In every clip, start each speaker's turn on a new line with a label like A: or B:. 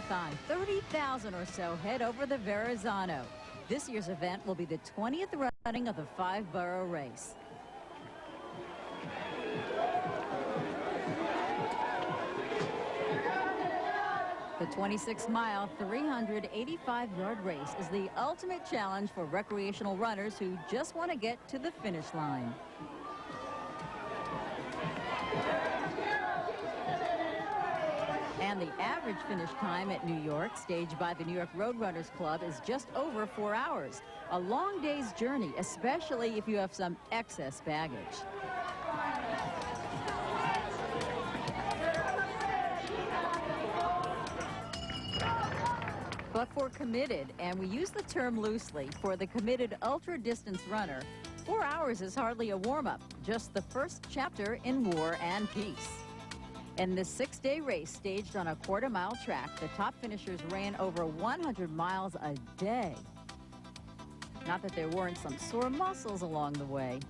A: marathon. 30,000 or so head over the Verrazano. This year's event will be the 20th running of the 5-borough race. The 26-mile, 385-yard race is the ultimate challenge for recreational runners who just want to get to the finish line. And the average finish time at New York, staged by the New York Road Runners Club, is just over 4 hours. A long day's journey, especially if you have some excess baggage. But for committed, and we use the term loosely, for the committed ultra-distance runner, 4 hours is hardly a warm-up, just the first chapter in War and Peace. In this 6-day race staged on a quarter-mile track, the top finishers ran over 100 miles a day. Not that there weren't some sore muscles along the way.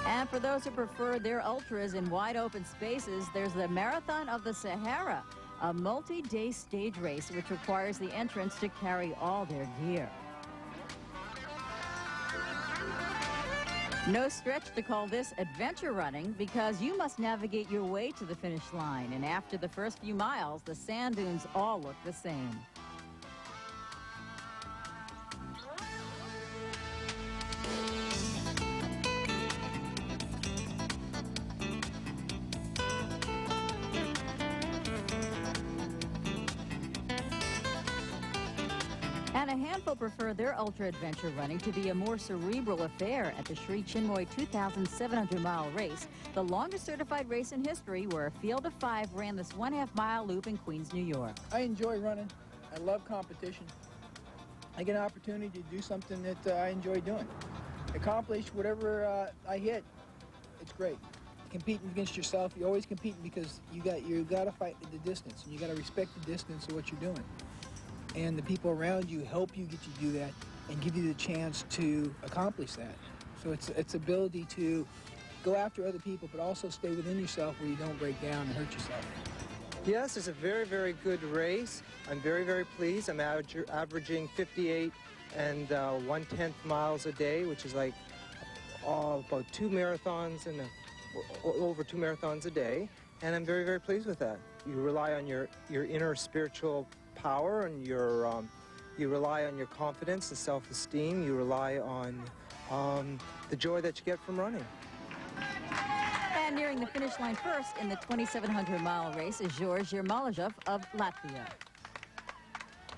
A: And for those who prefer their ultras in wide open spaces, there's the Marathon of the Sahara, a multi-day stage race which requires the entrants to carry all their gear. No stretch to call this adventure running, because you must navigate your way to the finish line, and after the first few miles, the sand dunes all look the same. And a handful prefer their ultra-adventure running to be a more cerebral affair at the Chinmoy 2,700-mile race, the longest certified race in history, where a field of 5 ran this 1/2-mile loop in Queens, New York.
B: I enjoy running. I love competition. I get an opportunity to do something that I enjoy doing. Accomplish whatever I hit. It's great. Competing against yourself, you're always competing because you got to fight the distance, and you got to respect the distance of what you're doing. And the people around you help you get you to do that and give you the chance to accomplish that. So it's ability to go after other people, but also stay within yourself where you don't break down and hurt yourself.
C: Yes, it's a very, very good race. I'm very, very pleased. I'm averaging 58 and 1/10 miles a day, which is like about 2 marathons and over 2 marathons a day. And I'm very, very pleased with that. You rely on your inner spiritual power, and you rely on your confidence and self-esteem. You rely on the joy that you get from running.
A: And nearing the finish line first in the 2,700-mile race is George Yermolazov of Latvia.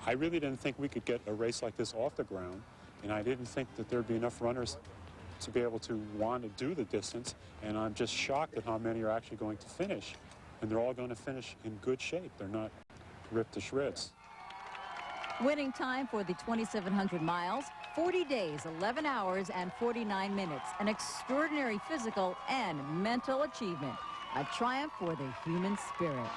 D: I really didn't think we could get a race like this off the ground, and I didn't think that there'd be enough runners to be able to want to do the distance, and I'm just shocked at how many are actually going to finish, and they're all going to finish in good shape. They're not ripped to shreds.
A: Winning time for the 2,700 miles, 40 days, 11 hours, and 49 minutes. An extraordinary physical and mental achievement. A triumph for the human spirit.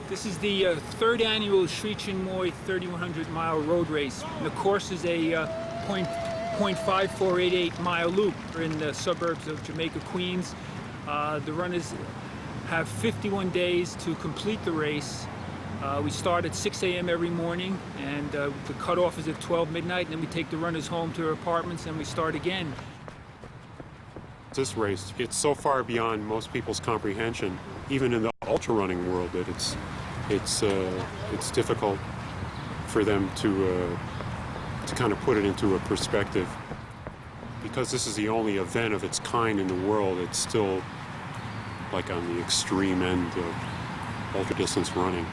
E: This is the third annual Sri Chinmoy 3,100-mile road race. And the course is a .5488-mile loop. We're in the suburbs of Jamaica, Queens. The runners have 51 days to complete the race. We start at 6 a.m. every morning, and the cutoff is at 12 midnight, and then we take the runners home to their apartments, and we start again.
D: This race, it's so far beyond most people's comprehension, even in the ultra running world, that it's difficult for them to kind of put it into a perspective. because this is the only event of its kind in the world, it's still like on the extreme end of ultra-distance running.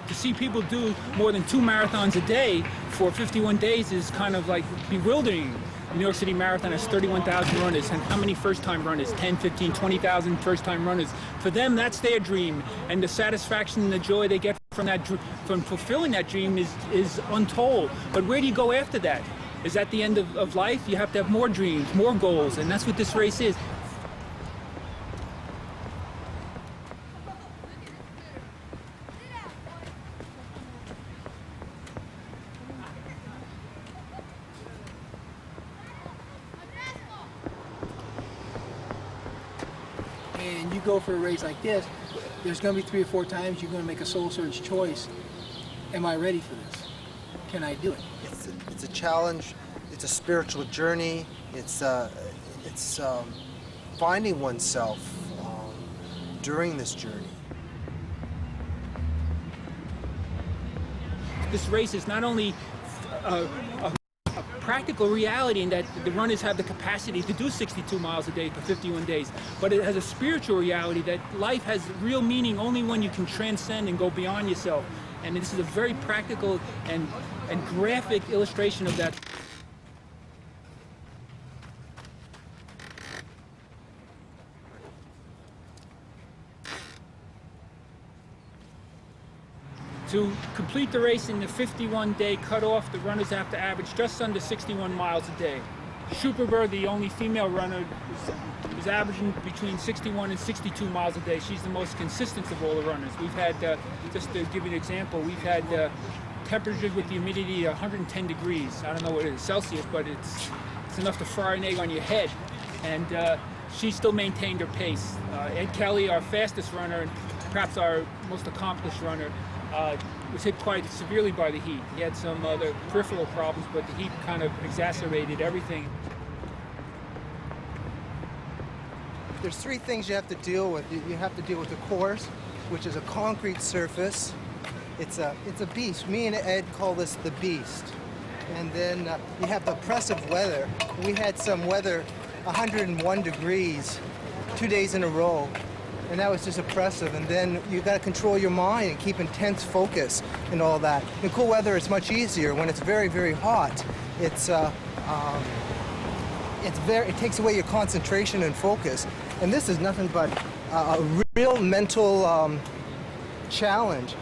E: To see people do more than 2 marathons a day for 51 days is kind of like bewildering. The New York City Marathon has 31,000 runners, and how many first-time runners? 10, 15, 20,000 first-time runners. For them, that's their dream, and the satisfaction and the joy they get from that, from fulfilling that dream is untold. But where do you go after that? Is that the end of life? You have to have more dreams, more goals, and that's what this race is.
B: And you go for a race like this, there's going to be 3 or 4 times you're going to make a soul-search choice. Am I ready for this? Can I do it?
C: It's a challenge. It's a spiritual journey. It's finding oneself during this journey.
E: This race is not only a practical reality in that the runners have the capacity to do 62 miles a day for 51 days, but it has a spiritual reality that life has real meaning only when you can transcend and go beyond yourself. And this is a very practical and graphic illustration of that. To complete the race in the 51-day cutoff, the runners have to average just under 61 miles a day. Schuberger, the only female runner, is averaging between 61 and 62 miles a day. She's the most consistent of all the runners. We've had, just to give you an example, we've had temperatures with the humidity 110 degrees. I don't know what it is Celsius, but it's enough to fry an egg on your head. And she still maintained her pace. Ed Kelly, our fastest runner, and perhaps our most accomplished runner, was hit quite severely by the heat. He had some other peripheral problems, but the heat kind of exacerbated everything.
C: There's 3 things you have to deal with. You have to deal with the course, which is a concrete surface. It's a beast. Me and Ed call this the beast. And then you have the oppressive weather. We had some weather, 101 degrees, 2 days in a row. And that was just oppressive. And then you got to control your mind and keep intense focus and all that. In cool weather, it's much easier. When it's very, very hot, it takes away your concentration and focus. And this is nothing but a real mental challenge.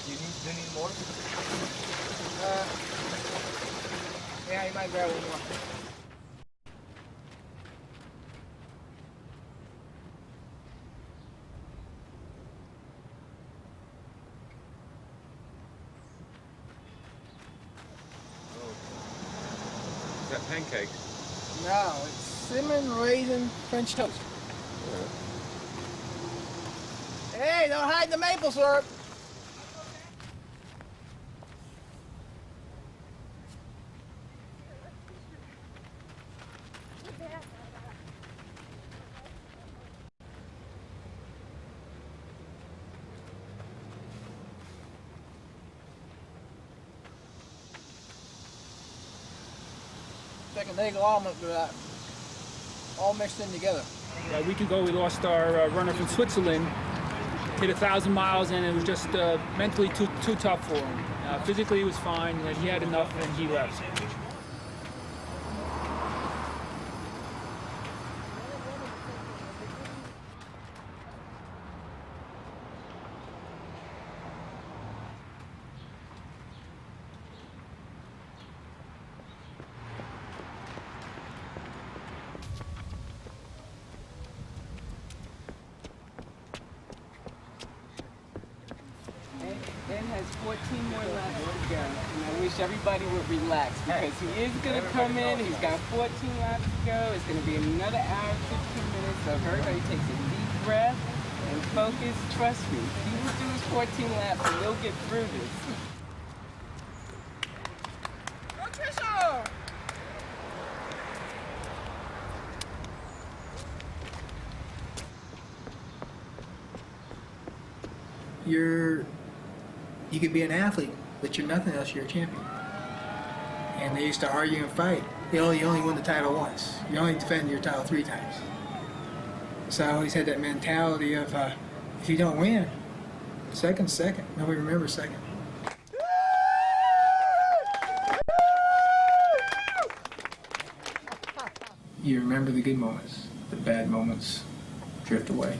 C: Do you need more?
B: Yeah, you might grab one more.
F: Is that pancakes?
B: No, it's cinnamon raisin French toast. Hey, don't hide the maple syrup. Second leg almond, all mixed in together.
E: A week ago, we lost our runner from Switzerland. Hit 1,000 miles, and it was just mentally too tough for him. Physically, he was fine, and he had enough, and he left.
G: Ben has 14 more laps to go, and I wish everybody would relax because he is going to come in. He's got 14 laps to go. It's going to be another hour, 15 minutes. So if everybody takes a deep breath and focus, trust me, he will do his 14 laps and we'll get through this.
B: Go Trishul! You could be an athlete, but you're nothing else, you're a champion. And they used to argue and fight. You only win the title once. You only defend your title 3 times. So I always had that mentality of, if you don't win, second's second. Nobody remembers second. You remember the good moments. The bad moments drift away.